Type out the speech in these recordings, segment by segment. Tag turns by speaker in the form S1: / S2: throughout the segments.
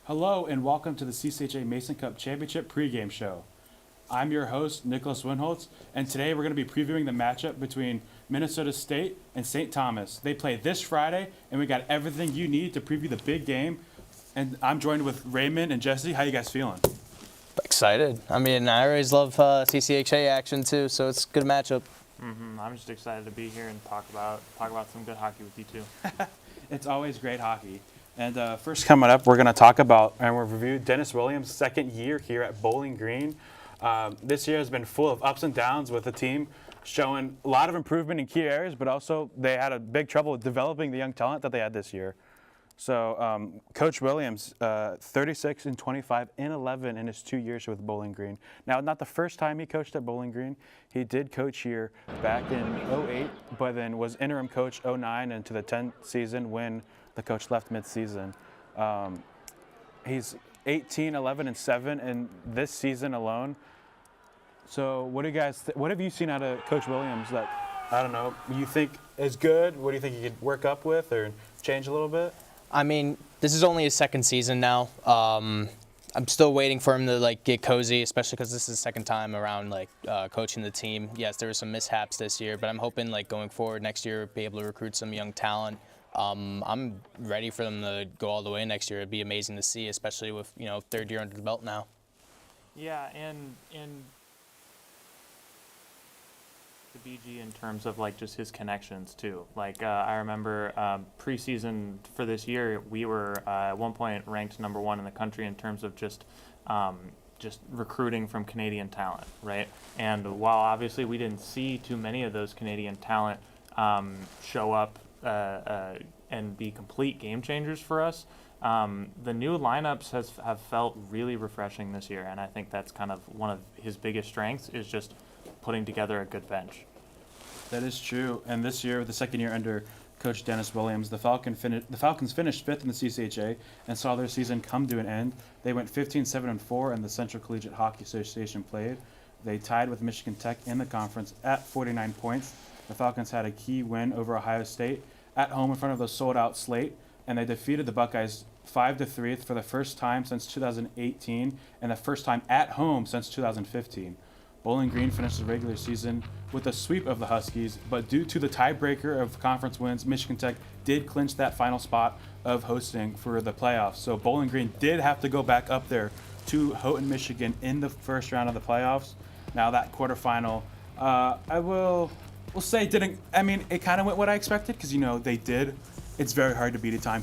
S1: Hello and welcome to the CCHA Mason Cup Championship pregame show. I'm your host, Nicholas Winholtz, and today we're going to be previewing the matchup between Minnesota State and St. Thomas. They play this Friday, and we got everything you need to preview the big game. And I'm joined with Raymond and Jesse. How you guys feeling?
S2: Excited. I mean, I always love CCHA action too, so it's a good matchup.
S3: I'm just excited to be here and talk about some good hockey with you too.
S1: It's always great hockey. And first coming up, we're going to talk about and we'll review Dennis Williams' second year here at Bowling Green. This year has been full of ups and downs with the team showing a lot of improvement in key areas, but also they had a big trouble with developing the young talent that they had this year. So Coach Williams, 36 and 25 and 11 in his 2 years with Bowling Green. Now, not the first time he coached at Bowling Green. He did coach here back in 08, but then was interim coach 09 into the 10th season when the coach left mid-season. He's 18, 11, and 7 in this season alone. So what have you seen out of Coach Williams that, I don't know, you think is good? What do you think he could work up with or change a little bit?
S2: I mean, this is only his second season now. I'm still waiting for him to get cozy, especially because this is his second time around coaching the team. Yes, there were some mishaps this year, but I'm hoping going forward next year be able to recruit some young talent. I'm ready for them to go all the way next year. It'd be amazing to see, especially with third year under the belt now.
S3: Yeah, and the BG in terms of just his connections too. I remember preseason for this year, we were at one point ranked number 1 in the country in terms of just recruiting from Canadian talent, right? And while obviously we didn't see too many of those Canadian talent show up and be complete game changers for us, the new lineups have felt really refreshing this year, and I think that's kind of one of his biggest strengths is just putting together a good bench.
S1: That is true. And this year, the second year under Coach Dennis Williams, the Falcons finished 5th in the CCHA and saw their season come to an end. They went 15-7-4 in the Central Collegiate Hockey Association played. They tied with Michigan Tech in the conference at 49 points. The Falcons had a key win over Ohio State at home in front of the sold-out slate, and they defeated the Buckeyes 5-3 for the first time since 2018 and the first time at home since 2015. Bowling Green finished the regular season with a sweep of the Huskies, but due to the tiebreaker of conference wins, Michigan Tech did clinch that final spot of hosting for the playoffs. So Bowling Green did have to go back up there to Houghton, Michigan in the first round of the playoffs. Now that quarterfinal, we'll say it kind of went what I expected because, they did. It's very hard to beat a team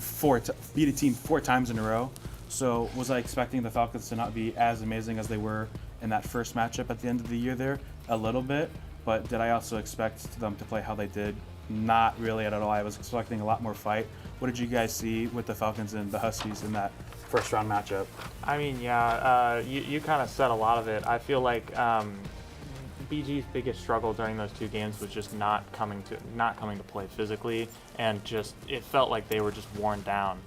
S1: 4 times in a row. So was I expecting the Falcons to not be as amazing as they were in that first matchup at the end of the year there? A little bit. But did I also expect them to play how they did? Not really at all. I was expecting a lot more fight. What did you guys see with the Falcons and the Huskies in that first round matchup?
S3: I mean, yeah, you kind of said a lot of it. I feel like BG's biggest struggle during those 2 games was just not coming to play physically, and just it felt like they were just worn down.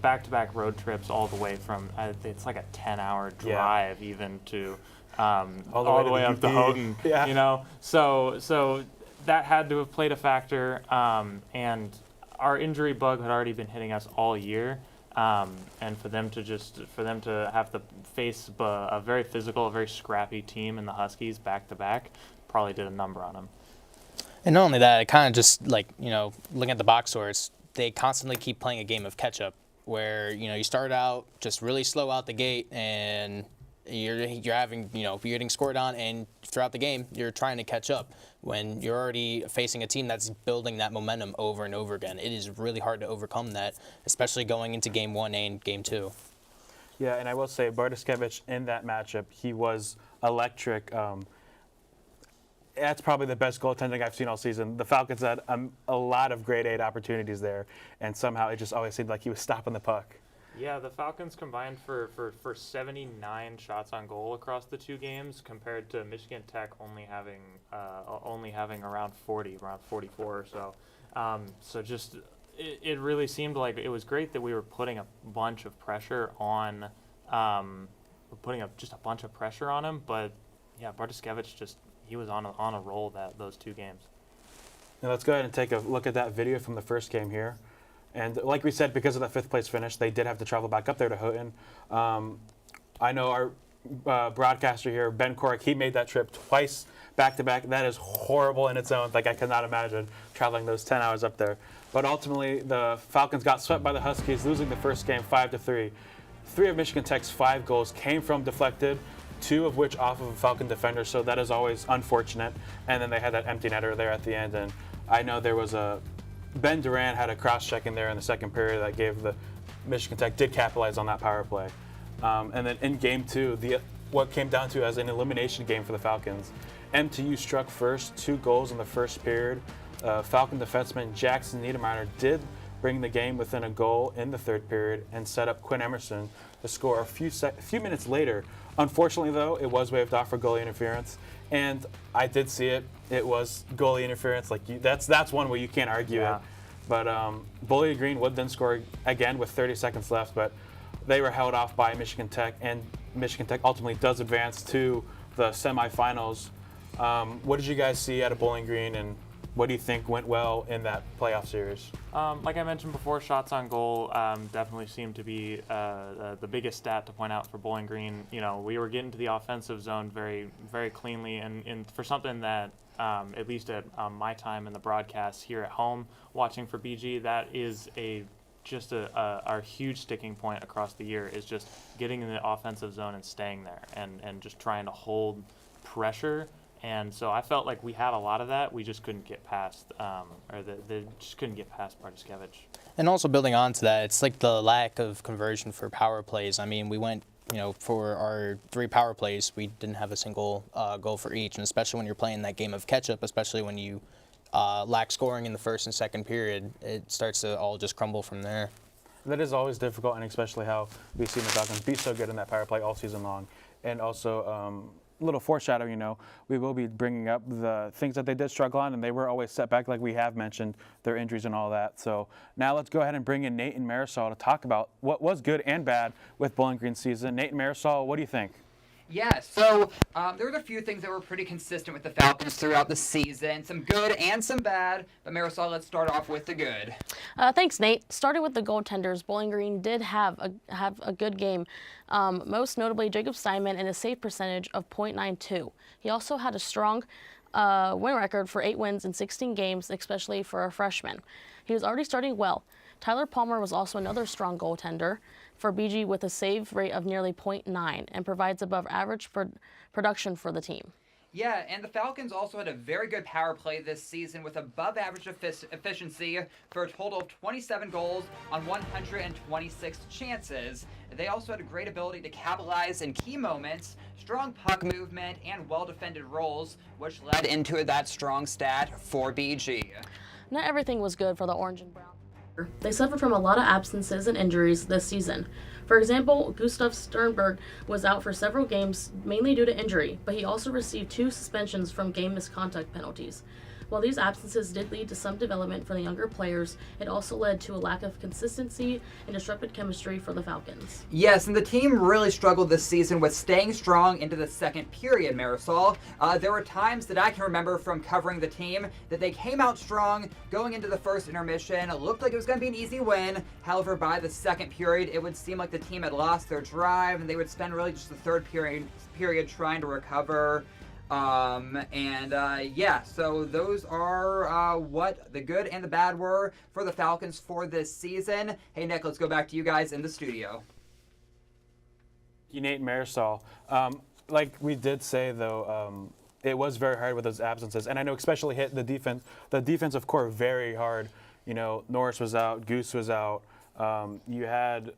S3: Back-to-back road trips all the way from it's like a 10-hour drive even to all the way up to Houghton.
S1: Yeah.
S3: So that had to have played a factor, and our injury bug had already been hitting us all year. And for them to have to face a very physical, a very scrappy team in the Huskies back to back probably did a number on them.
S2: And not only that, it kind of just looking at the box scores, they constantly keep playing a game of catch up where you start out just really slow out the gate and you're getting scored on, and throughout the game you're trying to catch up when you're already facing a team that's building that momentum over and over again. It is really hard to overcome that, especially going into game 1 and game 2.
S1: Yeah, and I will say Bartoszewicz in that matchup, he was electric. That's probably the best goaltending I've seen all season. The Falcons had a lot of grade 8 opportunities there, and somehow it just always seemed like he was stopping the puck.
S3: Yeah, the Falcons combined for 79 shots on goal across the 2 games, compared to Michigan Tech only having around 44 or so. So just it really seemed like it was great that we were putting a bunch of pressure on, just a bunch of pressure on him. But yeah, Bartoszewicz he was on a roll those 2 games.
S1: Now let's go ahead and take a look at that video from the first game here. And like we said, because of that fifth place finish, they did have to travel back up there to Houghton. I know our broadcaster here, Ben Corrick, he made that trip twice back to back. That is horrible in its own. Like, I cannot imagine traveling those 10 hours up there. But ultimately, the Falcons got swept by the Huskies, losing the first game 5-3. 3 of Michigan Tech's 5 goals came from deflected, 2 of which off of a Falcon defender, so that is always unfortunate. And then they had that empty netter there at the end. And I know there was Ben Duran had a cross-check in there in the second period that gave the Michigan Tech did capitalize on that power play. And then in game 2, what came down to as an elimination game for the Falcons, MTU struck first, 2 goals in the first period. Falcon defenseman Jackson Niedermeyer did bring the game within a goal in the third period and set up Quinn Emerson to score a few minutes later. Unfortunately, though, it was waved off for goalie interference, and I did see it. It was goalie interference. Like, that's one way you can't argue it. But Bowling Green would then score again with 30 seconds left, but they were held off by Michigan Tech, and Michigan Tech ultimately does advance to the semifinals. What did you guys see out of Bowling Green, and what do you think went well in that playoff series?
S3: Like I mentioned before, shots on goal definitely seemed to be the biggest stat to point out for Bowling Green. You know, we were getting to the offensive zone very, very cleanly, and for something that, at least at my time in the broadcast here at home, watching for BG, that is our huge sticking point across the year is just getting in the offensive zone and staying there, and just trying to hold pressure. And so I felt like we had a lot of that. We just couldn't get past, they just couldn't get past Bartoszkiewicz.
S2: And also building on to that, it's like the lack of conversion for power plays. I mean, we went, for our 3 power plays, we didn't have a single goal for each. And especially when you're playing that game of catch-up, especially when you lack scoring in the first and second period, it starts to all just crumble from there.
S1: That is always difficult, and especially how we've seen the Falcons be so good in that power play all season long. And also, little foreshadowing, we will be bringing up the things that they did struggle on, and they were always set back, like we have mentioned, their injuries and all that. So now let's go ahead and bring in Nate and Marisol to talk about what was good and bad with Bowling Green's season. Nate and Marisol, what do you think?
S4: Yeah, so there were a few things that were pretty consistent with the Falcons throughout the season. Some good and some bad. But Marisol, let's start off with the good.
S5: Thanks, Nate. Starting with the goaltenders, Bowling Green did have a good game. Most notably, Jacob Steinman and a save percentage of .92. He also had a strong win record for 8 wins in 16 games, especially for a freshman. He was already starting well. Tyler Palmer was also another strong goaltender for BG with a save rate of nearly .9 and provides above average production for the team.
S4: Yeah, and the Falcons also had a very good power play this season with above average efficiency for a total of 27 goals on 126 chances. They also had a great ability to capitalize in key moments, strong puck movement, and well-defended roles, which led into that strong stat for BG.
S5: Not everything was good for the Orange and Brown. They suffered from a lot of absences and injuries this season. For example, Gustav Sternberg was out for several games, mainly due to injury, but he also received 2 suspensions from game misconduct penalties. While these absences did lead to some development for the younger players, it also led to a lack of consistency and disrupted chemistry for the Falcons.
S4: Yes, and the team really struggled this season with staying strong into the second period, Marisol. There were times that I can remember from covering the team that they came out strong going into the first intermission. It looked like it was going to be an easy win. However, by the second period, it would seem like the team had lost their drive, and they would spend really just the third period trying to recover. So those are what the good and the bad were for the Falcons for this season. Hey, Nick, let's go back to you guys in the studio.
S1: Nate and Marisol, like we did say, though, it was very hard with those absences. And I know especially hit the defensive core very hard. Norris was out, Goose was out. You had,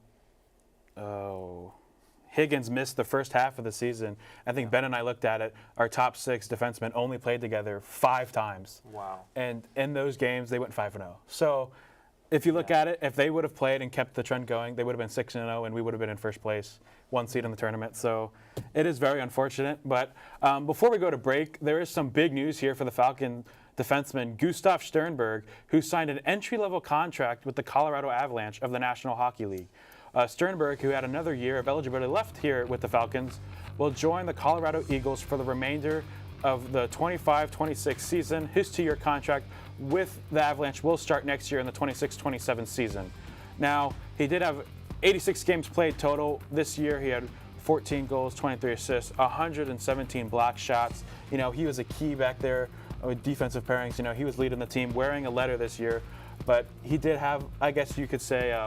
S1: Higgins missed the first half of the season. I think Ben and I looked at it. Our top 6 defensemen only played together 5 times.
S3: Wow.
S1: And in those games, they went 5-0. So if you look at it, if they would have played and kept the trend going, they would have been 6-0, and we would have been in first place, 1 seed in the tournament. So it is very unfortunate. But before we go to break, there is some big news here for the Falcon defenseman Gustav Sternberg, who signed an entry-level contract with the Colorado Avalanche of the National Hockey League. Sternberg, who had another year of eligibility left here with the Falcons, will join the Colorado Eagles for the remainder of the 25-26 season. His 2-year contract with the Avalanche will start next year in the 26-27 season. Now, he did have 86 games played total. This year he had 14 goals, 23 assists, 117 block shots. You know, he was a key back there with defensive pairings. You know, he was leading the team, wearing a letter this year. But he did have, I guess you could say,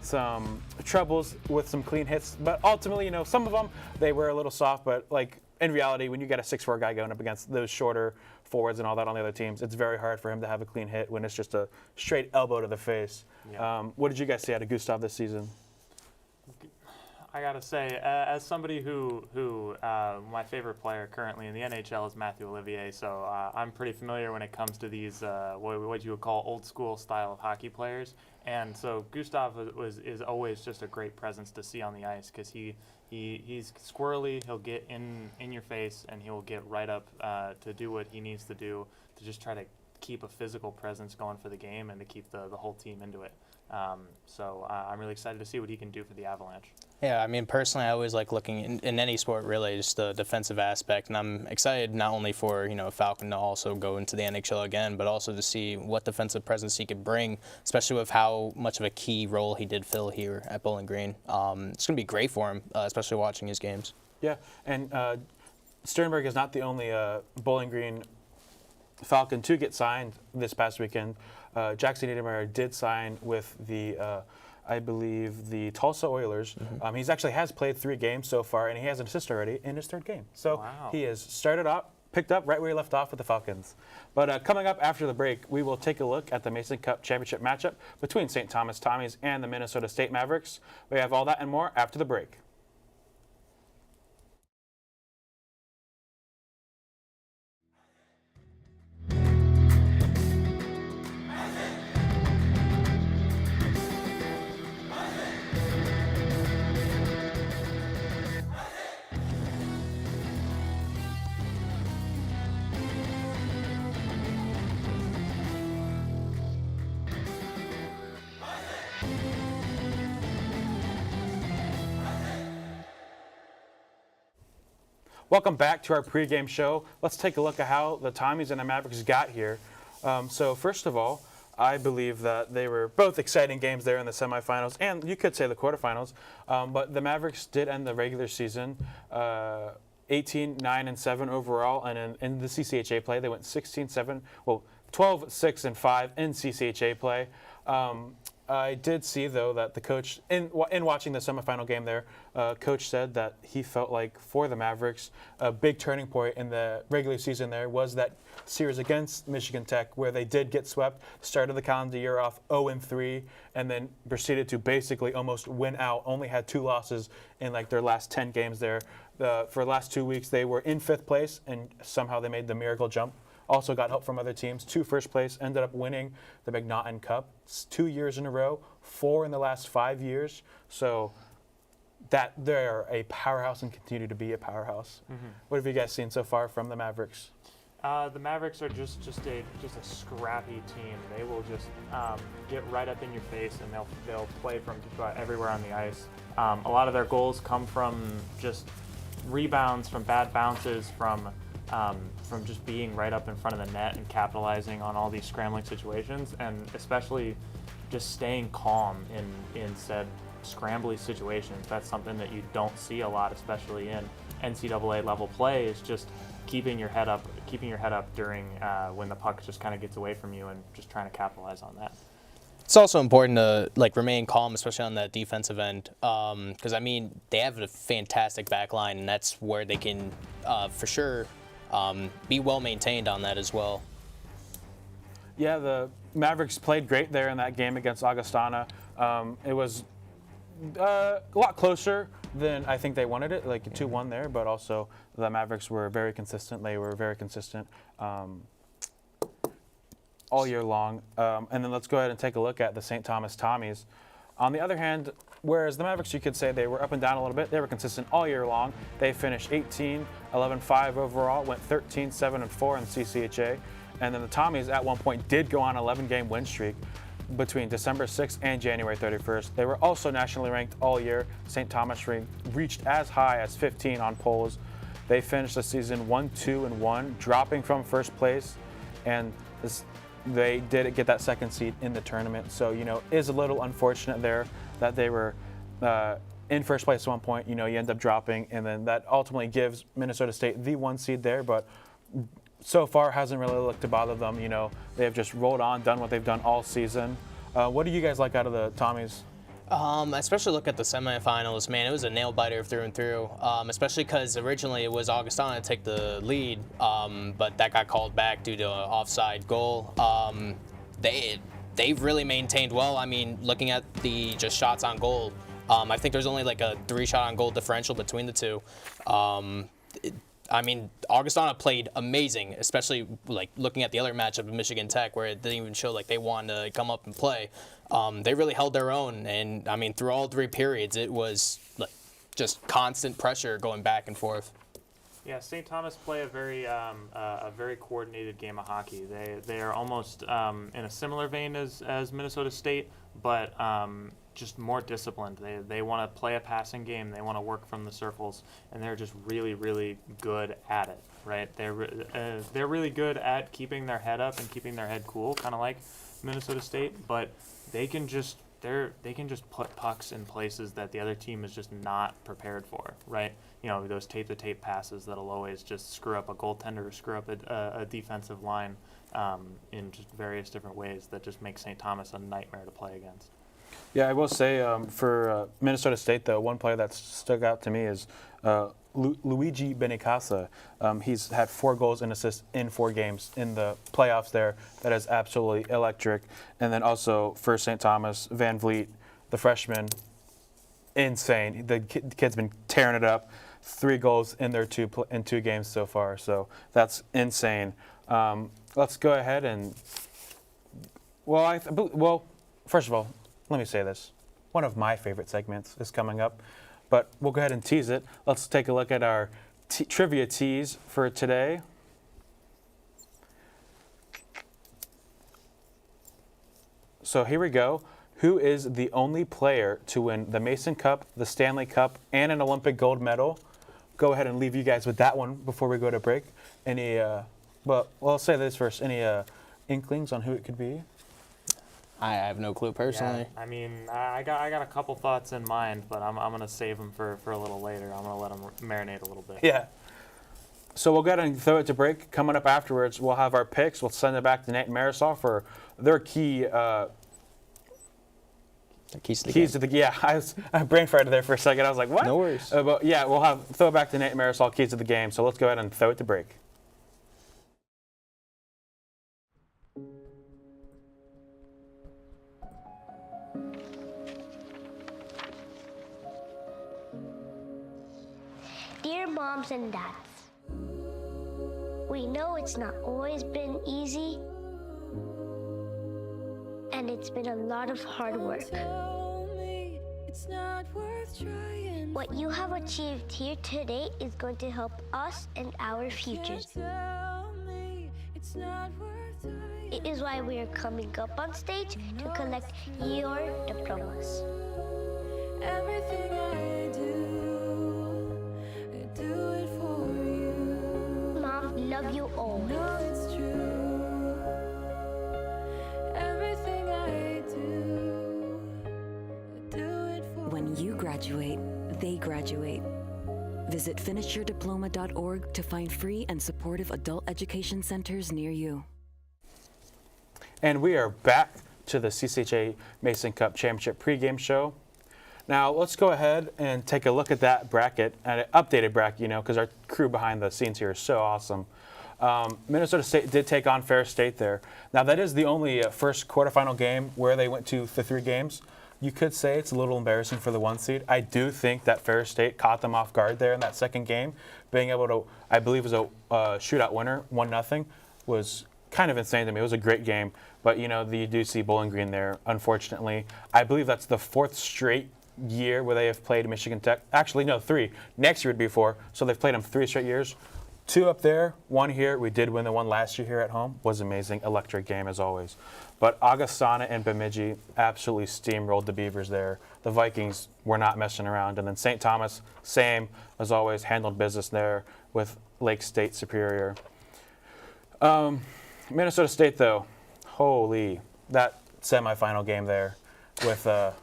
S1: some troubles with some clean hits. But ultimately, you know, some of them, they were a little soft. But, like, in reality, when you get a 6'4" guy going up against those shorter forwards and all that on the other teams, it's very hard for him to have a clean hit when it's just a straight elbow to the face.
S3: Yeah.
S1: What did you guys see out of Gustav this season?
S3: I gotta say, as somebody who my favorite player currently in the NHL is Matthew Olivier, so I'm pretty familiar when it comes to these what you would call old school style of hockey players. And so Gustav is always just a great presence to see on the ice because he's squirrely. He'll get in your face and he'll get right up to do what he needs to do to just try to keep a physical presence going for the game and to keep the whole team into it. So I'm really excited to see what he can do for the Avalanche.
S2: Yeah, I mean, personally, I always like looking in any sport, really, just the defensive aspect. And I'm excited not only for, you know, Falcon to also go into the NHL again, but also to see what defensive presence he could bring, especially with how much of a key role he did fill here at Bowling Green. It's going to be great for him, especially watching his games.
S1: Yeah, and Sternberg is not the only Bowling Green Falcon to get signed this past weekend. Jackson Niedermeyer did sign with the, I believe, the Tulsa Oilers.
S2: Mm-hmm.
S1: He's actually has played 3 games so far, and he has an assist already in his 3rd game. So
S3: Wow.
S1: he has started up, picked up right where he left off with the Falcons. But coming up after the break, we will take a look at the Mason Cup Championship matchup between St. Thomas Tommies and the Minnesota State Mavericks. We have all that and more after the break. Welcome back to our pregame show. Let's take a look at how the Tommies and the Mavericks got here. So first of all, I believe that they were both exciting games there in the semifinals, and you could say the quarterfinals. But the Mavericks did end the regular season 18-9-7 overall, and in the CCHA play, they went 16-7, well, 12-6-5 in CCHA play. I did see, though, that the coach, in watching the semifinal game there, coach said that he felt like for the Mavericks, a big turning point in the regular season there was that series against Michigan Tech where they did get swept, started the calendar year off 0-3, and then proceeded to basically almost win out, only had 2 losses in like their last 10 games there. For the last 2 weeks, they were in 5th place, and somehow they made the miracle jump. Also got help from other teams to first place, ended up winning the McNaughton Cup 2 years in a row, 4 in the last 5 years. So that they're a powerhouse and continue to be a powerhouse. Mm-hmm. What have you guys seen so far from the Mavericks?
S3: The Mavericks are just a scrappy team. They will just get right up in your face, and they'll play from just about everywhere on the ice. A lot of their goals come from just rebounds, from bad bounces, from just being right up in front of the net and capitalizing on all these scrambling situations, and especially just staying calm in said scrambly situations. That's something that you don't see a lot, especially in NCAA level play, is just keeping your head up during when the puck just kind of gets away from you and just trying to capitalize on that.
S2: It's also important to remain calm, especially on that defensive end, because I mean they have a fantastic back line, and that's where they can for sure be well maintained on that as well.
S1: Yeah, the Mavericks played great there in that game against Augustana. It was a lot closer than I think they wanted it, like 2-1 there, but also the Mavericks were very consistent. They were very consistent all year long. And then let's go ahead and take a look at the St. Thomas Tommies. On the other hand, whereas the Mavericks, you could say they were up and down a little bit, they were consistent all year long. They finished 18-11-5 overall, went 13-7-4 in CCHA. And then the Tommies at one point did go on an 11-game win streak between December 6th and January 31st. They were also nationally ranked all year. St. Thomas reached as high as 15 on polls. They finished the season 1-2-1, dropping from first place. And they did get that second seed in the tournament. So, is a little unfortunate there that they were in first place at one point. You end up dropping, and then that ultimately gives Minnesota State the 1 seed there. But so far hasn't really looked to bother them. They have just rolled on, done what they've done all season. What do you guys like out of the Tommies?
S2: Especially look at the semifinals, man. It was a nail biter through and through. Especially because originally it was Augustana to take the lead, but that got called back due to an offside goal. They've really maintained well. I mean, looking at the just shots on goal, I think there's only like a 3-shot on goal differential between the two. Augustana played amazing, especially like looking at the other matchup of Michigan Tech, where it didn't even show like they wanted to come up and play. They really held their own, and I mean, through all 3 periods, it was like just constant pressure going back and forth.
S3: Yeah, St. Thomas play a very coordinated game of hockey. They are almost in a similar vein as Minnesota State, but just more disciplined. They want to play a passing game. They want to work from the circles, and they're just really, really good at it. Right? They're really good at keeping their head up and keeping their head cool, kind of like Minnesota State. But they can just put pucks in places that the other team is just not prepared for. Right? Those tape-to-tape passes that'll always just screw up a goaltender or screw up a defensive line in just various different ways that just make St. Thomas a nightmare to play against.
S1: Yeah, I will say for Minnesota State, though, one player that stuck out to me is Luigi Benicasa. He's had 4 goals and assists in 4 games in the playoffs there. That is absolutely electric. And then also for St. Thomas, Van Vliet, the freshman, insane. The kid's been tearing it up. 3 goals in their 2 games so far. So that's insane. Let's go ahead and first of all, let me say this. One of my favorite segments is coming up, but we'll go ahead and tease it. Let's take a look at our trivia tease for today. So here we go. Who is the only player to win the Mason Cup, the Stanley Cup, and an Olympic gold medal? Go ahead and leave you guys with that one before we go to break. I'll say this first. Any inklings on who it could be?
S2: I have no clue personally.
S3: Yeah, I mean, I got a couple thoughts in mind, but I'm gonna save them for a little later. I'm gonna let them marinate a little bit.
S1: Yeah. So we'll go ahead and throw it to break. Coming up afterwards, we'll have our picks. We'll send it back to Nate and Marisol for their key.
S2: Keys to the game.
S1: Yeah, I brain fried there for a second. I was like, what?
S2: No worries.
S1: But yeah, we'll throw it back to Nate and Marisol, keys to the game. So let's go ahead and throw it to break.
S6: Dear moms and dads, we know it's not always been easy, and it's been a lot of hard work. What you have achieved here today is going to help us and our futures. It is why we are coming up on stage to collect your diplomas. Everything I do it for you. Mom, love you all. No, it's true. Everything I do it for you.
S7: When you graduate, they graduate. Visit finishyourdiploma.org to find free and supportive adult education centers near you.
S1: And we are back to the CCHA Mason Cup Championship pregame show. Now, let's go ahead and take a look at that bracket, an updated bracket, because our crew behind the scenes here is so awesome. Minnesota State did take on Ferris State there. Now, that is the only first quarterfinal game where they went to the 3 games. You could say it's a little embarrassing for the 1 seed. I do think that Ferris State caught them off guard there in that second game. Being able to, I believe it was a shootout winner, 1-0, was kind of insane to me. It was a great game. But, you do see Bowling Green there, unfortunately. I believe that's the 4th straight year where they have played Michigan Tech. Actually, no, 3. Next year would be 4. So they've played them 3 straight years. 2 up there, 1 here. We did win the one last year here at home. Was amazing. Electric game as always. But Augustana and Bemidji absolutely steamrolled the Beavers there. The Vikings were not messing around. And then St. Thomas, same as always, handled business there with Lake State Superior. Minnesota State, though, holy, that semifinal game there with the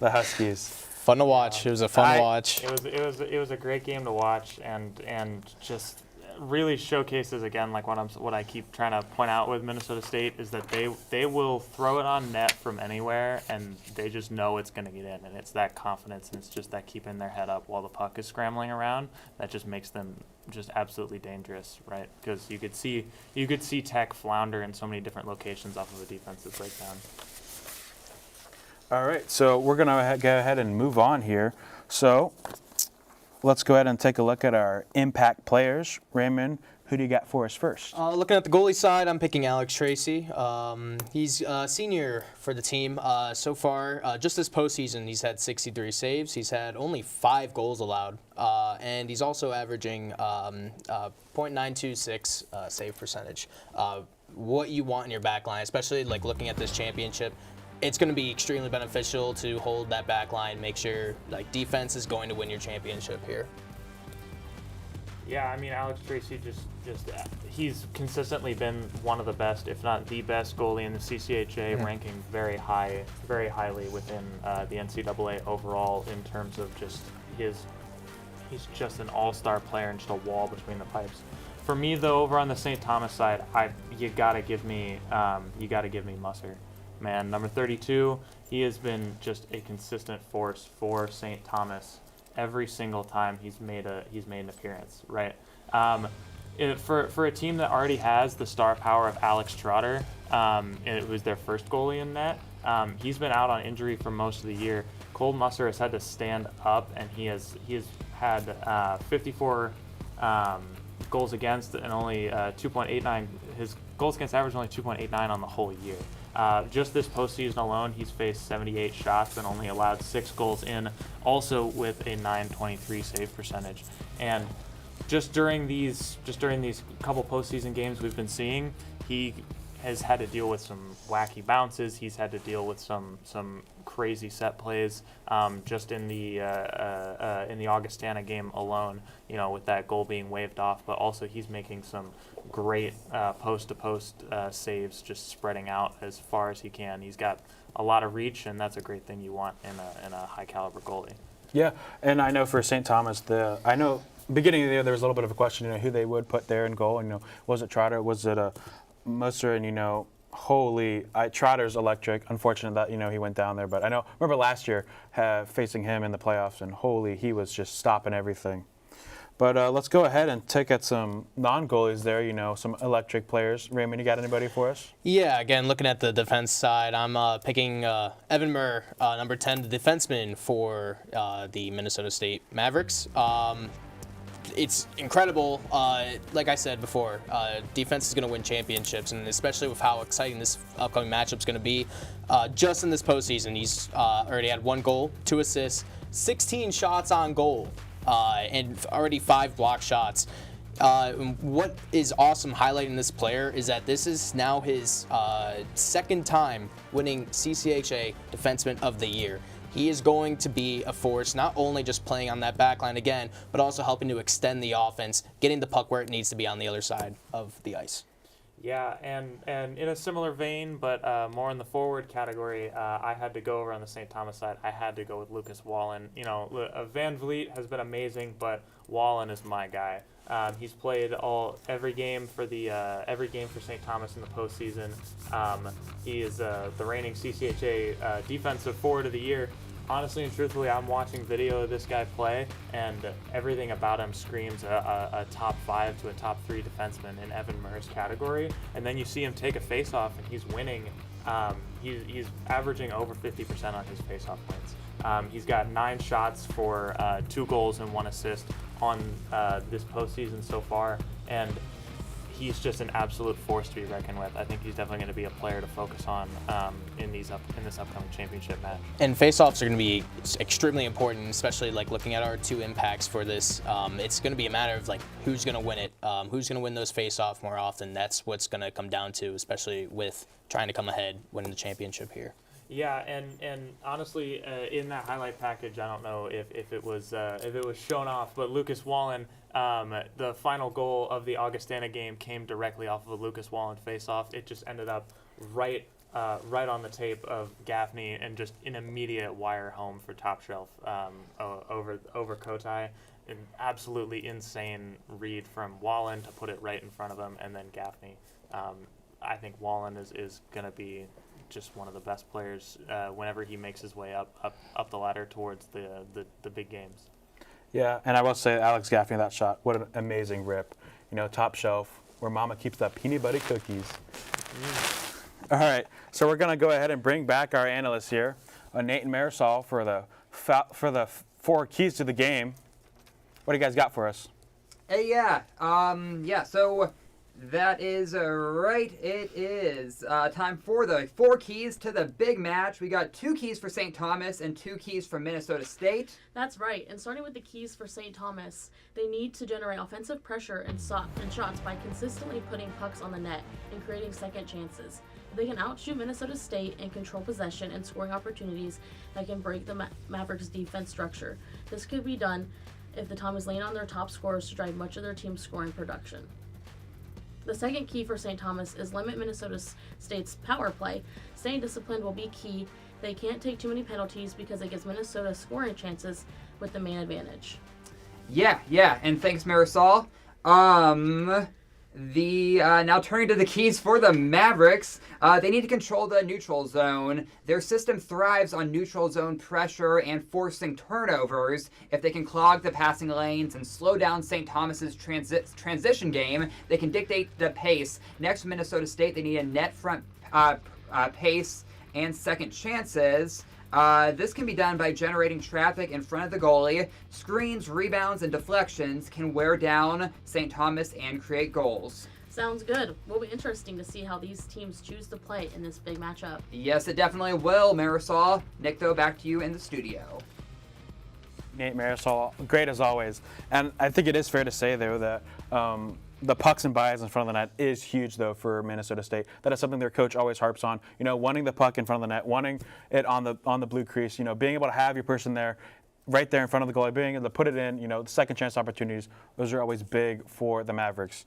S1: Huskies.
S2: Fun to watch. It was a fun watch.
S3: It was a great game to watch, and just really showcases again, like what I keep trying to point out with Minnesota State is that they will throw it on net from anywhere, and they just know it's going to get in, and it's that confidence, and it's just that keeping their head up while the puck is scrambling around that just makes them just absolutely dangerous, right? Because you could see Tech flounder in so many different locations off of a defensive breakdown.
S1: All right, so we're going to go ahead and move on here. So let's go ahead and take a look at our impact players. Raymond, who do you got for us first?
S2: Looking at the goalie side, I'm picking Alex Tracy. He's a senior for the team. So far, just this postseason, he's had 63 saves. He's had only 5 goals allowed. And he's also averaging .926 save percentage. What you want in your back line, especially like looking at this championship, it's going to be extremely beneficial to hold that back line, make sure like defense is going to win your championship here.
S3: Yeah, I mean, Alex Tracy just he's consistently been one of the best, if not the best goalie in the CCHA, ranking very highly within the NCAA overall in terms of just he's just an all-star player and just a wall between the pipes. For me, though, over on the St. Thomas side, you gotta give me Musser. Man, number 32, he has been just a consistent force for St. Thomas every single time he's made an appearance, right? For a team that already has the star power of Alex Trotter, it was their first goalie in net. He's been out on injury for most of the year. Cole Musser has had to stand up, and he has had 54 goals against and only 2.89. His goals against average only 2.89 on the whole year. Just this postseason alone, he's faced 78 shots and only allowed 6 goals in, also with a .923 save percentage. And just during these couple postseason games we've been seeing, he has had to deal with some wacky bounces. He's had to deal with some crazy set plays. Just in the Augustana game alone, with that goal being waved off, but also he's making some great post-to-post saves, just spreading out as far as he can. He's got a lot of reach, and that's a great thing you want in a high-caliber goalie.
S1: Yeah, and I know for St. Thomas, beginning of the year there was a little bit of a question, who they would put there in goal. Was it Trotter? Was it Musser? And Trotter's electric. Unfortunate that he went down there, but remember last year facing him in the playoffs, and he was just stopping everything. But let's go ahead and take at some non-goalies there, some electric players. Raymond, you got anybody for us?
S2: Yeah, again, looking at the defense side, I'm picking Evan Murr, number 10, the defenseman for the Minnesota State Mavericks. It's incredible. Like I said before, defense is going to win championships, and especially with how exciting this upcoming matchup is going to be. Just in this postseason, he's already had 1 goal, 2 assists, 16 shots on goal, and already 5 block shots. What is awesome highlighting this player is that this is now his 2nd time winning CCHA Defenseman of the Year. He is going to be a force, not only just playing on that back line again, but also helping to extend the offense, getting the puck where it needs to be on the other side of the ice.
S3: Yeah, and in a similar vein, but more in the forward category, I had to go over on the St. Thomas side. I had to go with Lucas Wallen. Van Vliet has been amazing, but Wallen is my guy. He's played every game for St. Thomas in the postseason. He is the reigning CCHA Defensive Forward of the Year. Honestly and truthfully, I'm watching video of this guy play, and everything about him screams a top 5 to a top 3 defenseman in Evan Murr's category. And then you see him take a face-off, and he's winning. He's averaging over 50% on his face-off wins. He's got 9 shots for 2 goals and 1 assist on this postseason so far, and he's just an absolute force to be reckoned with. I think he's definitely going to be a player to focus on in this upcoming championship match. And
S2: face-offs are going to be extremely important, especially looking at our 2 impacts for this. It's going to be a matter of who's going to win it, who's going to win those face-off more often. That's what's going to come down to, especially with trying to come ahead, winning the championship here.
S3: Yeah, and honestly, in that highlight package, I don't know if it was shown off, but Lucas Wallen The final goal of the Augustana game came directly off of a Lucas Wallen faceoff. It just ended up right on the tape of Gaffney and just an immediate wire home for Top Shelf over Kotai. An absolutely insane read from Wallen to put it right in front of him, and then Gaffney. I think Wallen is going to be just one of the best players whenever he makes his way up the ladder towards the big games.
S1: Yeah, and I will say Alex Gaffney, that shot, what an amazing rip. Top shelf, where Mama keeps that peanut butter cookies. All right, so we're going to go ahead and bring back our analysts here, Nate and Marisol, for the 4 keys to the game. What do you guys got for us?
S4: So that is right. It is time for the 4 keys to the big match. We got 2 keys for St. Thomas and 2 keys for Minnesota State.
S5: That's right. And starting with the keys for St. Thomas, they need to generate offensive pressure and shots by consistently putting pucks on the net and creating second chances. If they can outshoot Minnesota State and control possession and scoring opportunities that can break the Mavericks' defense structure. This could be done if the Tom is laying on their top scorers to drive much of their team's scoring production. The second key for St. Thomas is limit Minnesota State's power play. Staying disciplined will be key. They can't take too many penalties because it gives Minnesota scoring chances with the man advantage.
S4: Yeah, and thanks, Marisol. Now turning to the keys for the Mavericks, they need to control the neutral zone. Their system thrives on neutral zone pressure and forcing turnovers. If they can clog the passing lanes and slow down St. Thomas's transition game, they can dictate the pace. Next to Minnesota State, they need a net front pace and second chances. This can be done by generating traffic in front of the goalie. Screens, rebounds, and deflections can wear down St. Thomas and create goals.
S5: Sounds good. Will be interesting to see how these teams choose to play in this big matchup.
S4: Yes, it definitely will, Marisol. Nick, though, back to you in the studio.
S1: Nate, Marisol, great as always. And I think it is fair to say, though, that the pucks and buys in front of the net is huge, though, for Minnesota State. That is something their coach always harps on. Wanting the puck in front of the net, wanting it on the blue crease. Being able to have your person there, right there in front of the goalie, being able to put it in. The second chance opportunities. Those are always big for the Mavericks.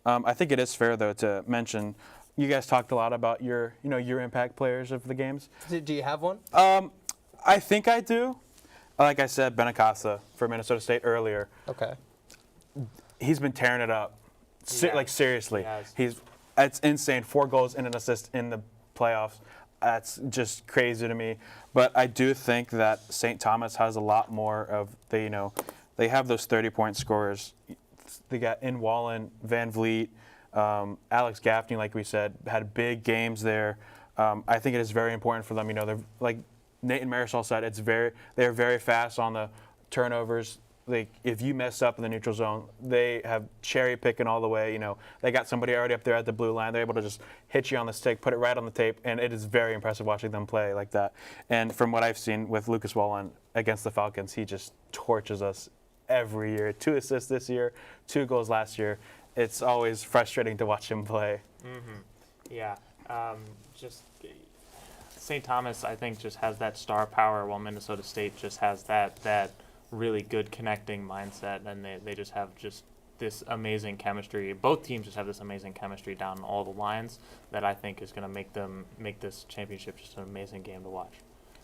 S1: I think it is fair, though, to mention. You guys talked a lot about your impact players of the games.
S2: Do you have one?
S1: I think I do. Like I said, Benacasa for Minnesota State earlier.
S2: Okay.
S1: He's been tearing it up. Seriously.
S3: He
S1: It's insane. 4 goals and an assist in the playoffs. That's just crazy to me. But I do think that St. Thomas has a lot more of they have those 30-point scorers. They got in Wallen, Van Vliet, Alex Gaffney, like we said, had big games there. I think it is very important for them. They're like Nate and Marisol said, they're very fast on the turnovers. If you mess up in the neutral zone, they have cherry picking all the way. They got somebody already up there at the blue line. They're able to just hit you on the stick, put it right on the tape, and it is very impressive watching them play like that. And from what I've seen with Lucas Wallen against the Falcons, he just torches us every year. 2 assists this year, 2 goals last year. It's always frustrating to watch him play.
S3: Mm-hmm. Yeah. Just St. Thomas, I think, just has that star power, while Minnesota State just has that really good connecting mindset, and they just have just this amazing chemistry. Both teams just have this amazing chemistry down all the lines that I think is going to make this championship just an amazing game to watch.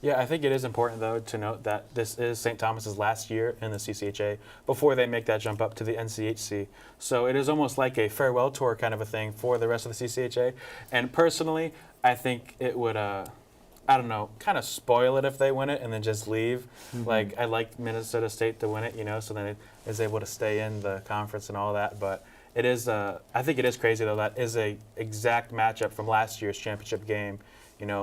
S1: Yeah, I think it is important, though, to note that this is St. Thomas's last year in the CCHA before they make that jump up to the NCHC. So it is almost like a farewell tour kind of a thing for the rest of the CCHA. And personally, I think it would kind of spoil it if they win it and then just leave. Mm-hmm. I like Minnesota State to win it, so then it is able to stay in the conference and all that. But it is, I think it is crazy, though. That is a exact matchup from last year's championship game.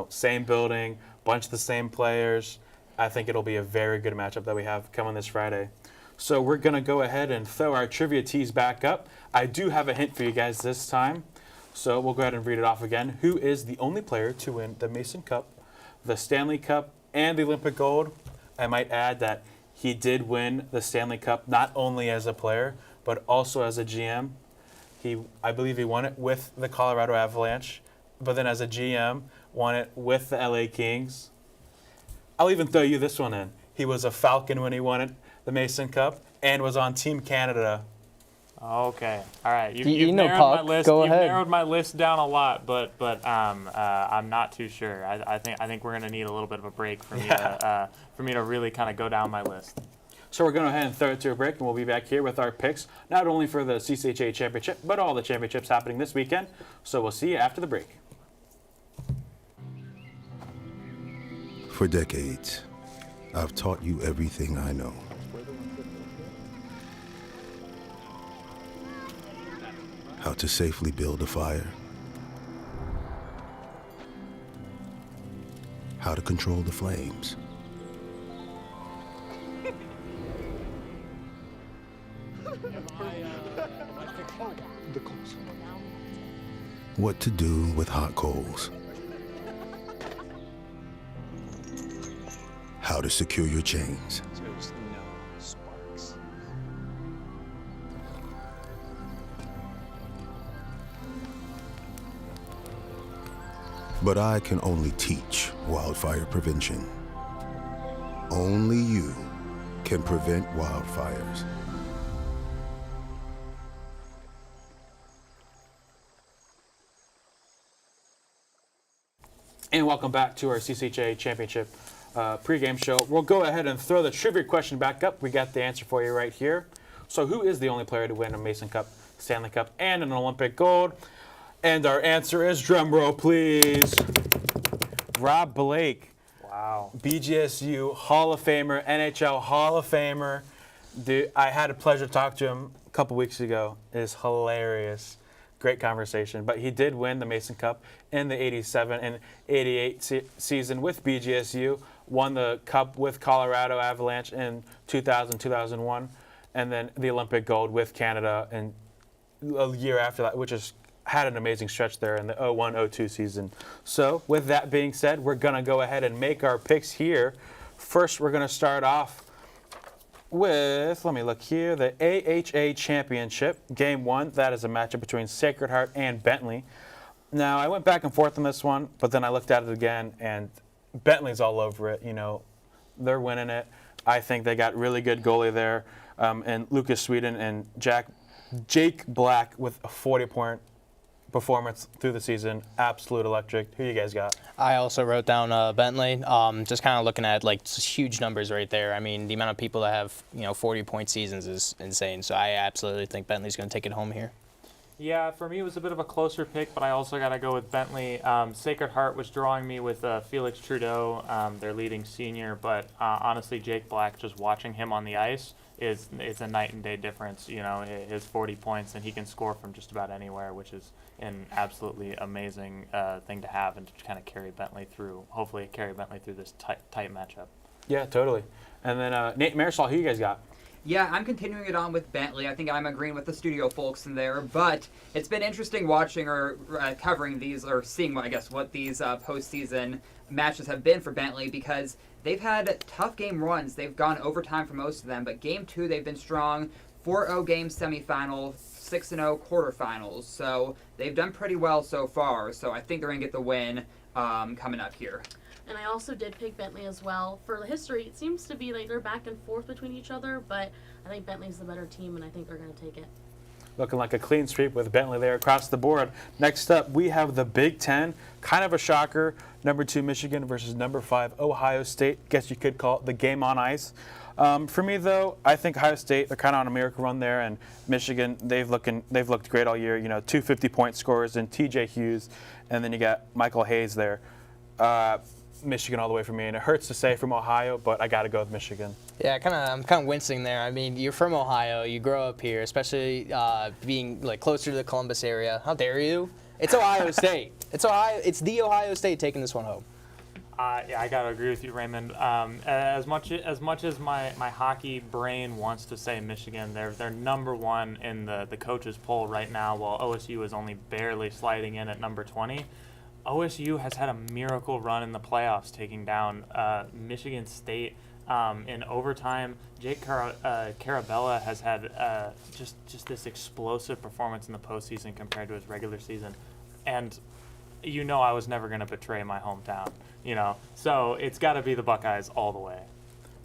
S1: Same building, bunch of the same players. I think it'll be a very good matchup that we have coming this Friday. So we're going to go ahead and throw our trivia tees back up. I do have a hint for you guys this time. So we'll go ahead and read it off again. Who is the only player to win the Mason Cup, the Stanley Cup, and the Olympic gold? I might add that he did win the Stanley Cup not only as a player, but also as a GM. I believe he won it with the Colorado Avalanche, but then as a GM, won it with the LA Kings. I'll even throw you this one in. He was a Falcon when he won it, the Mason Cup, and was on Team Canada
S3: Okay. All right.
S2: You
S3: You've
S2: know,
S3: narrowed my
S2: Puck.
S3: list.
S2: Go
S3: You've
S2: ahead.
S3: narrowed my list down a lot, but I'm not too sure. I think we're gonna need a little bit of a break for me to really kind of go down my list.
S1: So we're going to go ahead and throw it to a break, and we'll be back here with our picks, not only for the CCHA championship, but all the championships happening this weekend. So we'll see you after the break.
S8: For decades, I've taught you everything I know. How to safely build a fire. How to control the flames. What to do with hot coals. How to secure your chains. But I can only teach wildfire prevention. Only you can prevent wildfires.
S1: And welcome back to our CCHA Championship pregame show. We'll go ahead and throw the trivia question back up. We got the answer for you right here. So who is the only player to win a Mason Cup, Stanley Cup, and an Olympic gold? And our answer is, drum roll please, Rob Blake.
S3: Wow.
S1: BGSU Hall of Famer, NHL Hall of Famer. Dude, I had a pleasure to talk to him a couple weeks ago. It is hilarious. Great conversation. But he did win the Mason Cup in the 87 and 88 season with BGSU, won the Cup with Colorado Avalanche in 2000, 2001, and then the Olympic gold with Canada in a year after that, which is had an amazing stretch there in the 01-02 season. So with that being said, we're going to go ahead and make our picks here. First, we're going to start off with, let me look here, the AHA Championship, Game 1. That is a matchup between Sacred Heart and Bentley. Now, I went back and forth on this one, but then I looked at it again, and Bentley's all over it. You know, they're winning it. I think they got really good goalie there, and Lucas Sweden and Jake Black with a 40-point performance through the season. Absolute electric. Who you guys got?
S2: I also wrote down Bentley. Just kind of looking at like huge numbers right there. I mean, the amount of people that have 40-point seasons is insane. So I absolutely think Bentley's going to take it home here.
S3: Yeah, for me it was a bit of a closer pick, but I also got to go with Bentley. Sacred Heart was drawing me with Felix Trudeau, their leading senior, but honestly, Jake Black, just watching him on the ice, it's a night and day difference. You know, his 40 points, and he can score from just about anywhere, which is an absolutely amazing thing to have, and to kind of carry Bentley through. Hopefully, carry Bentley through this tight matchup.
S1: Yeah, totally. And then Nate Marisol, who you guys got?
S4: Yeah, I'm continuing it on with Bentley. I think I'm agreeing with the studio folks in there, but it's been interesting watching or covering these, or seeing what these postseason matches have been for Bentley, because they've had tough game runs. They've gone overtime for most of them, but Game 2 they've been strong. 4-0 game semifinal, 6-0 quarterfinals. So they've done pretty well so far. So I think they're going to get the win coming up here.
S5: And I also did pick Bentley as well. For the history, it seems to be like they're back and forth between each other, but I think Bentley's the better team, and I think they're going to take it.
S1: Looking like a clean sweep with Bentley there across the board. Next up, we have the Big Ten. Kind of a shocker. Number 2 Michigan versus number 5 Ohio State. Guess you could call it the game on ice. For me, though, I think Ohio State, they're kind of on a miracle run there, and Michigan, they've looked great all year. You know, 2 50-point scorers in T.J. Hughes, and then you got Michael Hayes there. Michigan all the way for me, and it hurts to say from Ohio, but I got to go with Michigan.
S2: Yeah, I'm kind of wincing there. I mean, you're from Ohio, you grow up here, especially being like closer to the Columbus area. How dare you? It's Ohio State. It's the Ohio State taking this one home.
S3: Yeah, I gotta agree with you, Raymond. As much as my hockey brain wants to say Michigan, they're number 1 in the coaches poll right now, while OSU is only barely sliding in at number 20. OSU has had a miracle run in the playoffs, taking down Michigan State in overtime. Jake Carabella has had just this explosive performance in the postseason compared to his regular season, and I was never going to betray my hometown. So it's got to be the Buckeyes all the way.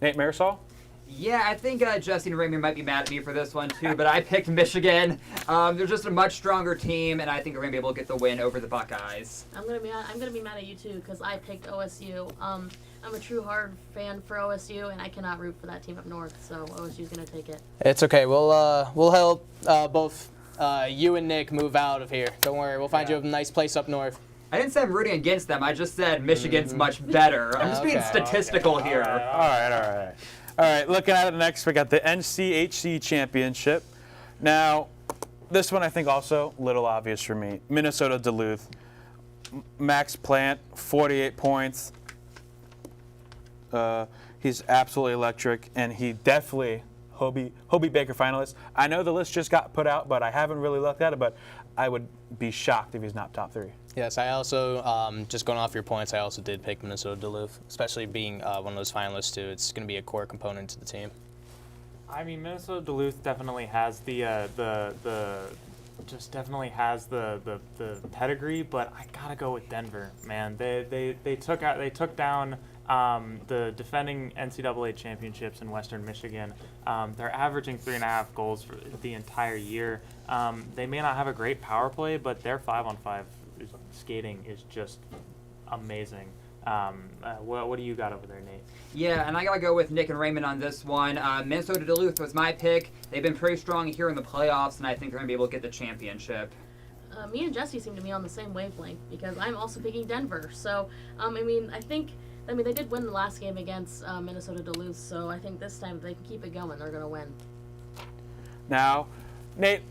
S1: Nate Marisol?
S4: Yeah, I think Jesse and Raymond might be mad at me for this one too, but I picked Michigan. They're just a much stronger team, and I think they're gonna be able to get the win over the Buckeyes.
S5: I'm gonna be mad at you too because I picked OSU. I'm a true hard fan for OSU, and I cannot root for that team up north. So OSU's gonna take it.
S2: It's okay. We'll help both you and Nick move out of here. Don't worry. We'll find you a nice place up north.
S4: I didn't say I'm rooting against them. I just said Michigan's much better. I'm just being statistical here.
S1: All right, looking at it next, we got the NCHC Championship. Now, this one I think also a little obvious for me. Minnesota Duluth. Max Plant, 48 points. He's absolutely electric, and he definitely Hobie Baker finalist. I know the list just got put out, but I haven't really looked at it, but I would be shocked if he's not top 3.
S2: Yes, I also, just going off your points, I also did pick Minnesota Duluth, especially being one of those finalists too. It's going to be a core component to the team.
S3: I mean, Minnesota Duluth definitely has the pedigree, but I gotta go with Denver, man. They took down the defending NCAA championships in Western Michigan. They're averaging 3.5 goals for the entire year. They may not have a great power play, but their 5-on-5 skating is just amazing. What do you got over there, Nate?
S4: Yeah, and I gotta go with Nick and Raymond on this one. Minnesota Duluth was my pick. They've been pretty strong here in the playoffs, and I think they're gonna be able to get the championship.
S5: Me and Jesse seem to be on the same wavelength because I'm also picking Denver. So, I mean, they did win the last game against Minnesota Duluth, so I think this time if they can keep it going, they're going to win.
S1: Now, Nate,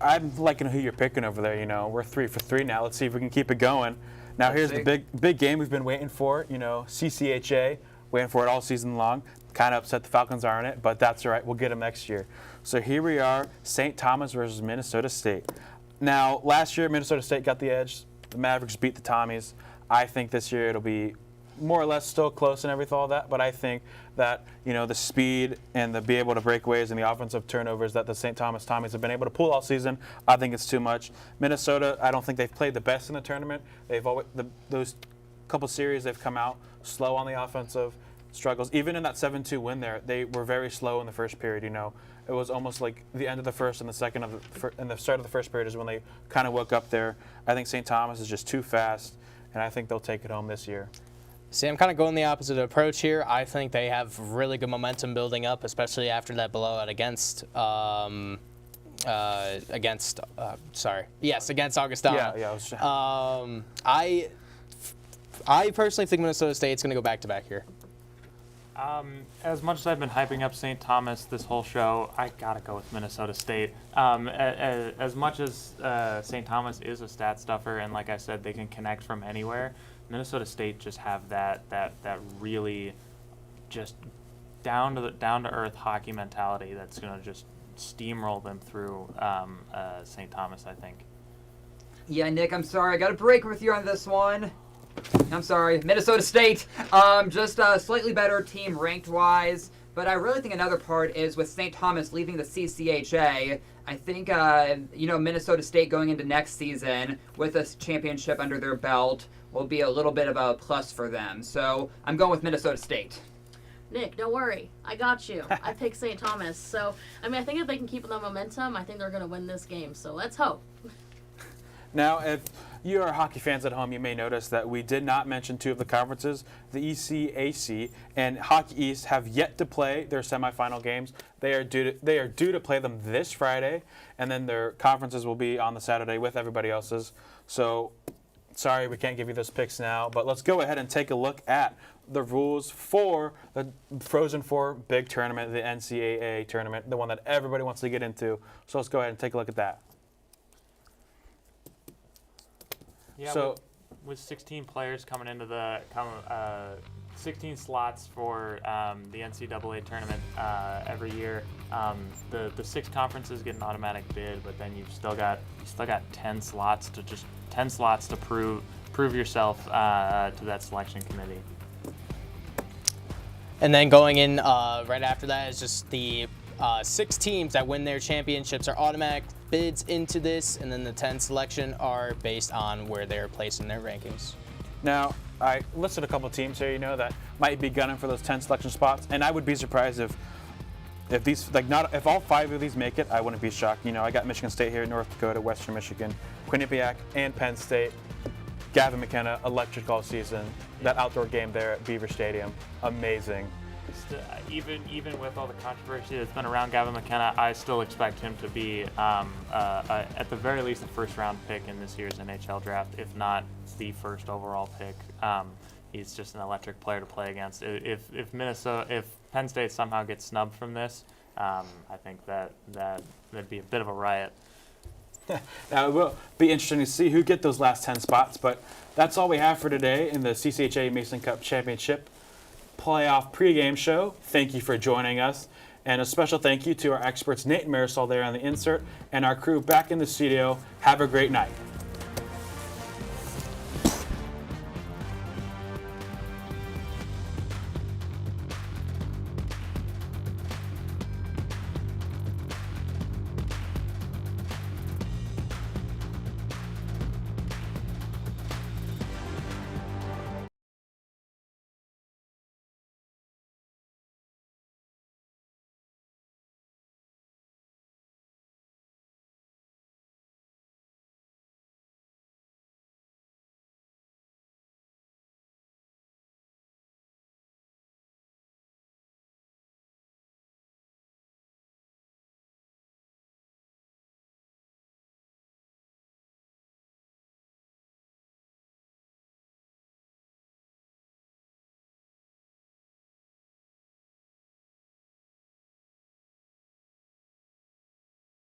S1: I'm liking who you're picking over there. You know, we're 3 for 3 now. Let's see if we can keep it going. Now, here's the big game we've been waiting for. You know, CCHA, waiting for it all season long. Kind of upset the Falcons aren't it, but that's all right. We'll get them next year. So here we are, St. Thomas versus Minnesota State. Now, last year, Minnesota State got the edge. The Mavericks beat the Tommies. I think this year it'll be more or less still close and everything, all that, but I think that, you know, the speed and the be able to break ways and the offensive turnovers that the St. Thomas Tommies have been able to pull all season, I think it's too much. Minnesota, I don't think they've played the best in the tournament. They've always, those couple series they've come out slow on the offensive struggles. Even in that 7-2 win there, they were very slow in the first period, you know. It was almost like the end of the first and the second and the start of the first period is when they kind of woke up there. I think St. Thomas is just too fast, and I think they'll take it home this year.
S2: See, I'm kind of going the opposite approach here. I think they have really good momentum building up, especially after that blowout against Augustana.
S1: Yeah.
S2: I personally think Minnesota State's going to go back-to-back here.
S3: As much as I've been hyping up St. Thomas this whole show, I gotta go with Minnesota State. As much as St. Thomas is a stat stuffer, and like I said, they can connect from anywhere, Minnesota State just have that really just down to earth hockey mentality that's gonna just steamroll them through St. Thomas, I think.
S4: Yeah, Nick, I'm sorry. I got to break with you on this one. I'm sorry. Minnesota State, just a slightly better team ranked-wise. But I really think another part is with St. Thomas leaving the CCHA, I think, Minnesota State going into next season with a championship under their belt will be a little bit of a plus for them. So I'm going with Minnesota State.
S5: Nick, don't worry. I got you. I picked St. Thomas. So, I mean, I think if they can keep the momentum, I think they're going to win this game. So let's hope.
S1: Now, if you are hockey fans at home, you may notice that we did not mention two of the conferences. The ECAC and Hockey East have yet to play their semifinal games. They are due to play them this Friday, and then their conferences will be on the Saturday with everybody else's. So, sorry we can't give you those picks now, but let's go ahead and take a look at the rules for the Frozen Four big tournament, the NCAA tournament, the one that everybody wants to get into. So let's go ahead and take a look at that.
S3: Yeah,
S1: so
S3: with 16 players coming into the 16 slots for the NCAA tournament every year, the 6 conferences get an automatic bid, but then you've still got 10 slots to prove yourself to that selection committee.
S2: And then going in right after that is just the 6 teams that win their championships are automatic bids into this, and then the 10 selection are based on where they're placed in their rankings.
S1: now, I listed a couple teams here, that might be gunning for those 10 selection spots, and I would be surprised if if all 5 of these make it, I wouldn't be shocked. You know, I got Michigan State here, North Dakota, Western Michigan, Quinnipiac, and Penn State. Gavin McKenna, electric all season. That outdoor game there at Beaver Stadium, amazing.
S3: Even with all the controversy that's been around Gavin McKenna, I still expect him to be, at the very least, a first-round pick in this year's NHL draft, if not the first overall pick. He's just an electric player to play against. If Penn State somehow gets snubbed from this, I think that'd be a bit of a riot.
S1: Now, it will be interesting to see who get those last 10 spots, but that's all we have for today in the CCHA Mason Cup Championship playoff pregame show. Thank you for joining us, and a special thank you to our experts Nate and Marisol there on the insert, and our crew back in the studio. Have a great night.